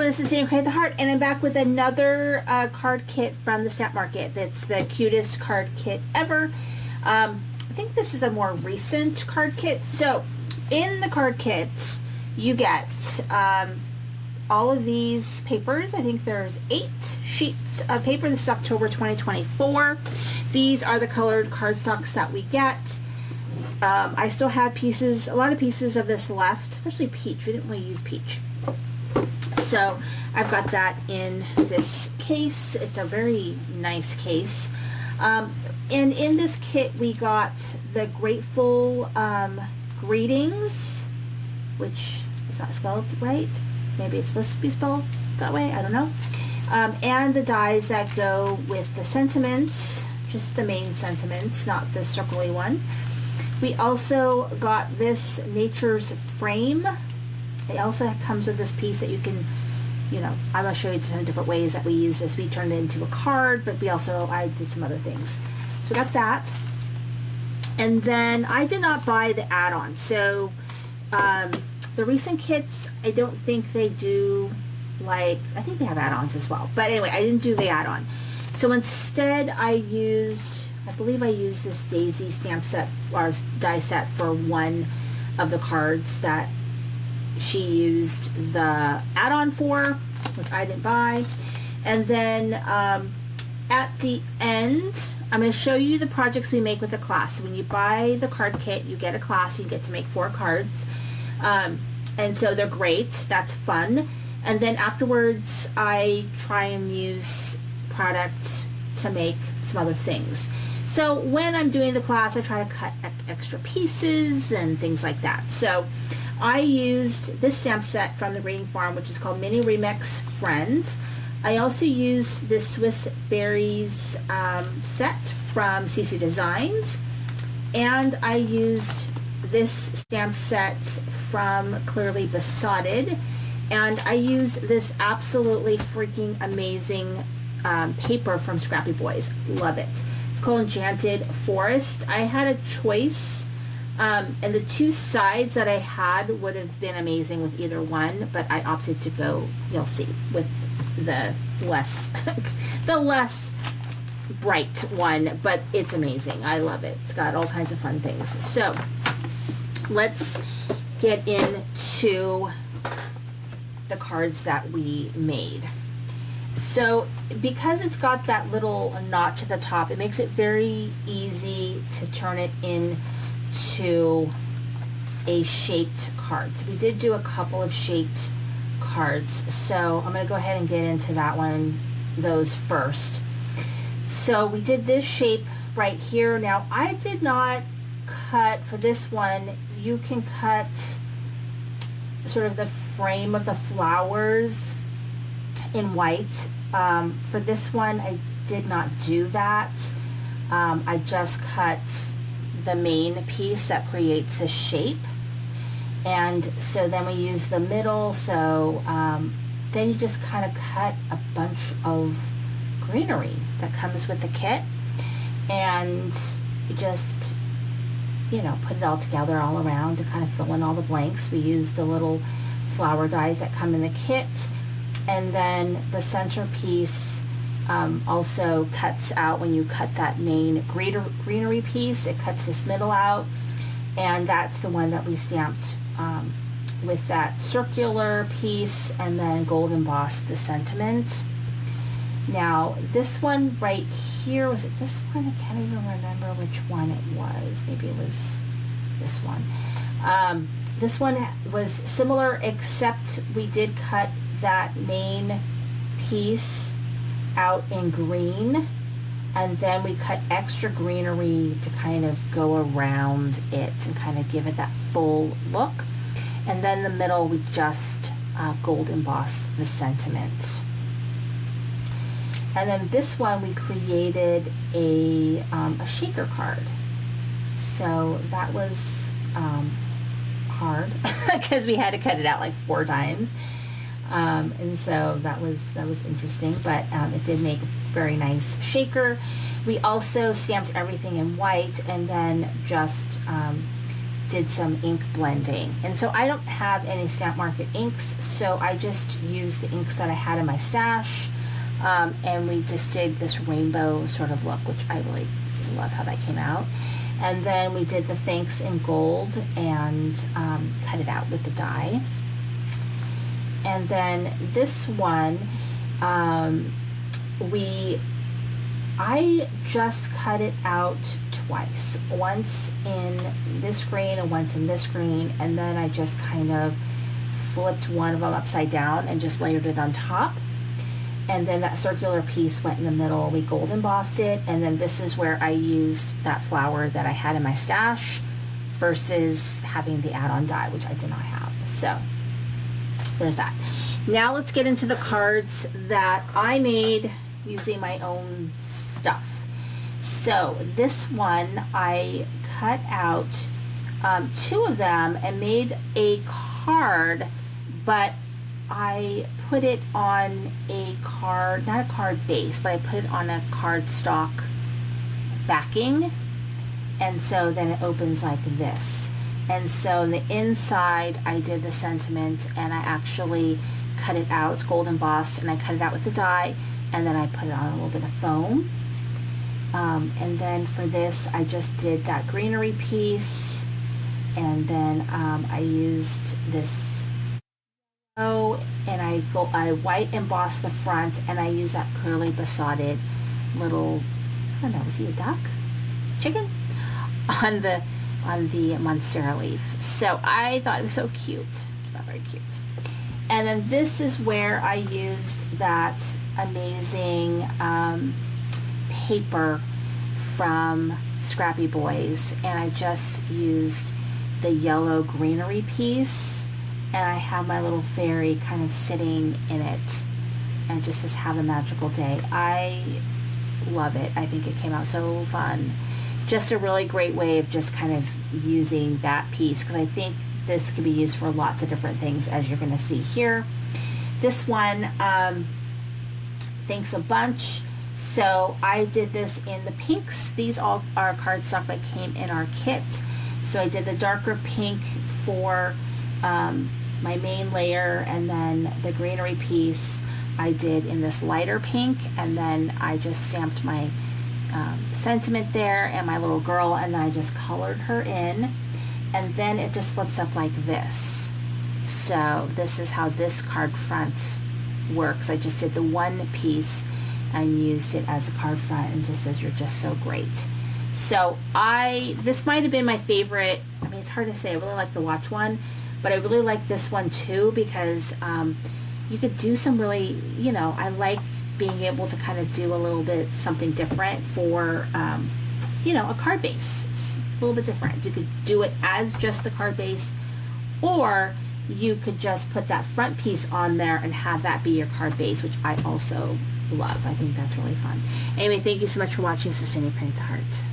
this is Sandy Create the Heart, and I'm back with another card kit from the Stamp Market. That's the cutest card kit ever. I think this is a more recent card kit. So, in the card kit, you get all of these papers. I think there's 8 sheets of paper. This is October 2024. These are the colored cardstocks that we get. I still have pieces, a lot of pieces of this left, especially peach. We didn't really use peach. So I've got that in this case. It's a very nice case. And in this kit we got the Grateful Greetings, which is not spelled right. Maybe it's supposed to be spelled that way. I don't know. And the dies that go with the sentiments, just the main sentiments, not the circly one. We also got this Nature's Frame. It also comes with this piece that you can, you know, I'm going to show you some different ways that we use this. We turned it into a card, but I did some other things. So we got that. And then I did not buy the add-on. So the recent kits, I don't think they do, like, I think they have add-ons as well. But anyway, I didn't do the add-on. So instead I believe I used this Daisy stamp set, or die set, for one of the cards that she used the add-on for, which I didn't buy. And then at the end, I'm going to show you the projects we make with the class. When you buy the card kit, you get a class. You get to make 4 cards. And so they're great. That's fun. And then afterwards, I try and use product to make some other things. So when I'm doing the class, I try to cut extra pieces and things like that. So I used this stamp set from the Green Farm, which is called Mini Remix Friend. I also used this Swiss Berries set from CC Designs. And I used this stamp set from Clearly Besotted. And I used this absolutely freaking amazing paper from Scrappy Boys. Love it. It's called Enchanted Forest. I had a choice. And the 2 sides that I had would have been amazing with either one, but I opted to go, you'll see, with the less bright one, but it's amazing. I love it. It's got all kinds of fun things. So let's get into the cards that we made. So because it's got that little notch at the top, it makes it very easy to turn it into a shaped card. So we did do a couple of shaped cards. So I'm going to go ahead and get into those first. So we did this shape right here. Now I did not cut for this one. You can cut sort of the frame of the flowers in white. For this one I did not do that. I just cut the main piece that creates the shape, and so then we use the middle. So then you just kind of cut a bunch of greenery that comes with the kit, and you just, you know, put it all together all around to kind of fill in all the blanks. We use the little flower dies that come in the kit, and then the centerpiece also cuts out when you cut that main greenery piece. It cuts this middle out, and that's the one that we stamped with that circular piece, and then gold embossed the sentiment. Now this one right here, was it this one? I can't even remember which one it was. Maybe it was this one. This one was similar, except we did cut that main piece out in green, and then we cut extra greenery to kind of go around it and kind of give it that full look. And then the middle we just gold embossed the sentiment. And then this one we created a shaker card. So that was hard because we had to cut it out like 4 times. And so that was interesting, but it did make a very nice shaker. We also stamped everything in white and then just did some ink blending. And so I don't have any Stamp Market inks, so I just used the inks that I had in my stash. And we just did this rainbow sort of look, which I really love how that came out. And then we did the thanks in gold and cut it out with the die. And then this one, I just cut it out twice, once in this green and once in this green, and then I just kind of flipped one of them upside down and just layered it on top. And then that circular piece went in the middle. We gold embossed it, and then this is where I used that flower that I had in my stash versus having the add-on die, which I did not have. So there's that. Now let's get into the cards that I made using my own stuff. So this one, I cut out 2 of them and made a card, but I put it on a card, not a card base, but I put it on a cardstock backing, and so then it opens like this. And so in the inside I did the sentiment, and I actually cut it out. It's gold embossed, and I cut it out with the die, and then I put it on a little bit of foam. And then for this I just did that greenery piece, and then I used this and I white embossed the front, and I use that clearly besotted little, I don't know, is he a duck? Chicken? On the Monstera leaf. So I thought it was so cute. It's not very cute. And then this is where I used that amazing paper from Scrappy Boys, and I just used the yellow greenery piece, and I have my little fairy kind of sitting in it, and it just says have a magical day. I love it. I think it came out so fun. Just a really great way of just kind of using that piece, because I think this could be used for lots of different things, as you're going to see here. This one, thanks a bunch. So I did this in the pinks. These all are cardstock that came in our kit. So I did the darker pink for my main layer, and then the greenery piece I did in this lighter pink, and then I just stamped my sentiment there and my little girl, and then I just colored her in, and then it just flips up like this. So this is how this card front works. I just did the one piece and used it as a card front, and just says you're just so great. So this might have been my favorite. I mean, it's hard to say. I really like the watch one, but I really like this one too, because you could do some really, I like being able to kind of do a little bit something different for, a card base. It's a little bit different. You could do it as just the card base, or you could just put that front piece on there and have that be your card base, which I also love. I think that's really fun. Anyway, thank you so much for watching. This is Cindy Print the Heart.